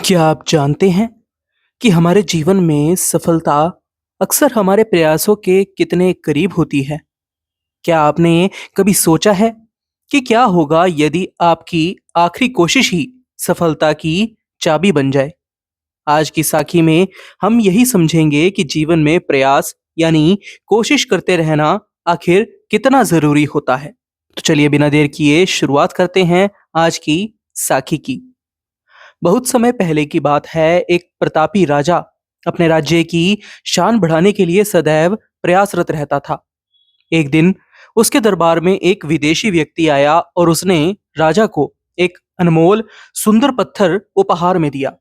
क्या आप जानते हैं कि हमारे जीवन में सफलता अक्सर हमारे प्रयासों के कितने करीब होती है? क्या आपने कभी सोचा है कि क्या होगा यदि आपकी आखिरी कोशिश ही सफलता की चाबी बन जाए? आज की साखी में हम यही समझेंगे कि जीवन में प्रयास यानी कोशिश करते रहना आखिर कितना जरूरी होता है। तो चलिए बिना देर किए शुरुआत करते हैं आज की साखी की। बहुत समय पहले की बात है, एक प्रतापी राजा अपने राज्य की शान बढ़ाने के लिए सदैव प्रयासरत रहता था। एक दिन उसके दरबार में एक विदेशी व्यक्ति आया और उसने राजा को एक अनमोल सुंदर पत्थर उपहार में दिया।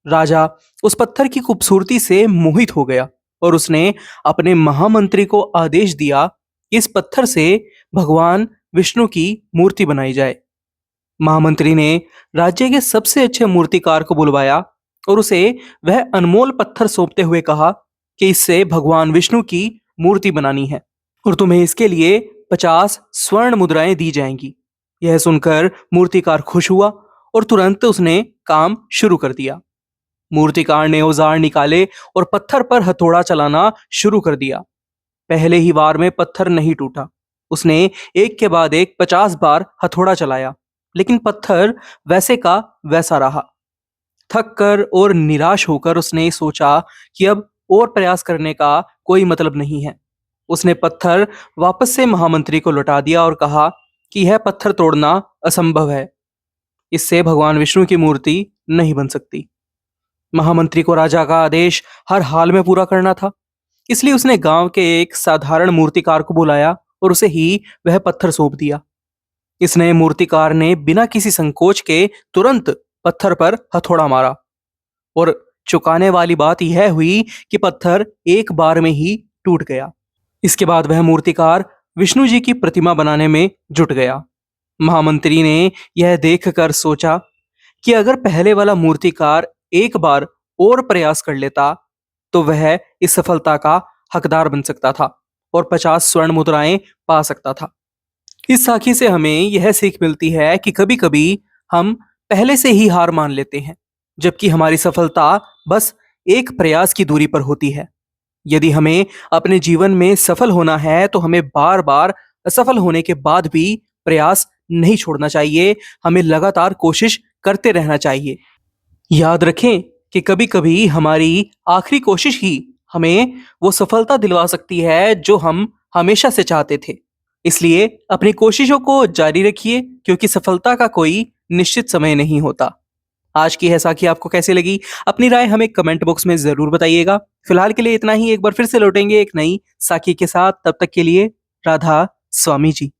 राजा उस पत्थर की खूबसूरती से मोहित हो गया और उसने अपने महामंत्री को आदेश दिया कि इस पत्थर से भगवान विष्णु की मूर्ति बनाई जाए। महामंत्री ने राज्य के सबसे अच्छे मूर्तिकार को बुलवाया और उसे वह अनमोल पत्थर सौंपते हुए कहा कि इससे भगवान विष्णु की मूर्ति बनानी है और तुम्हें इसके लिए 50 स्वर्ण मुद्राएं दी जाएंगी। यह सुनकर मूर्तिकार खुश हुआ और तुरंत उसने काम शुरू कर दिया। मूर्तिकार ने औजार निकाले और पत्थर पर हथौड़ा चलाना शुरू कर दिया। पहले ही वार में पत्थर नहीं टूटा। उसने एक के बाद एक 50 बार हथौड़ा चलाया, लेकिन पत्थर वैसे का वैसा रहा। थक कर और निराश होकर उसने सोचा कि अब और प्रयास करने का कोई मतलब नहीं है। उसने पत्थर वापस से महामंत्री को लौटा दिया और कहा कि यह पत्थर तोड़ना असंभव है, इससे भगवान विष्णु की मूर्ति नहीं बन सकती। महामंत्री को राजा का आदेश हर हाल में पूरा करना था, इसलिए उसने गांव के एक साधारण मूर्तिकार को बुलाया और उसे ही वह पत्थर सौंप दिया। इस नए मूर्तिकार ने बिना किसी संकोच के तुरंत पत्थर पर हथौड़ा मारा और चौंकाने वाली बात यह हुई कि पत्थर एक बार में ही टूट गया। इसके बाद वह मूर्तिकार विष्णु जी की प्रतिमा बनाने में जुट गया। महामंत्री ने यह देखकर सोचा कि अगर पहले वाला मूर्तिकार एक बार और प्रयास कर लेता तो वह इस सफलता का हकदार बन सकता था और 50 स्वर्ण मुद्राएं पा सकता था। इस साखी से हमें यह सीख मिलती है कि कभी-कभी हम पहले से ही हार मान लेते हैं, जबकि हमारी सफलता बस एक प्रयास की दूरी पर होती है। यदि हमें अपने जीवन में सफल होना है, तो हमें बार-बार असफल होने के बाद भी प्रयास नहीं छोड़ना चाहिए। हमें लगातार कोशिश करते रहना चाहिए। याद रखें कि कभी-कभी हमारी आखिरी कोशिश ही हमें वो सफलता दिलवा सकती है जो हम हमेशा से चाहते थे। इसलिए अपनी कोशिशों को जारी रखिए, क्योंकि सफलता का कोई निश्चित समय नहीं होता। आज की है साखी आपको कैसी लगी? अपनी राय हमें कमेंट बॉक्स में ज़रूर बताइएगा। फिलहाल के लिए इतना ही। एक बार फिर से लौटेंगे एक नई साखी के साथ। तब तक के लिए राधा स्वामी जी।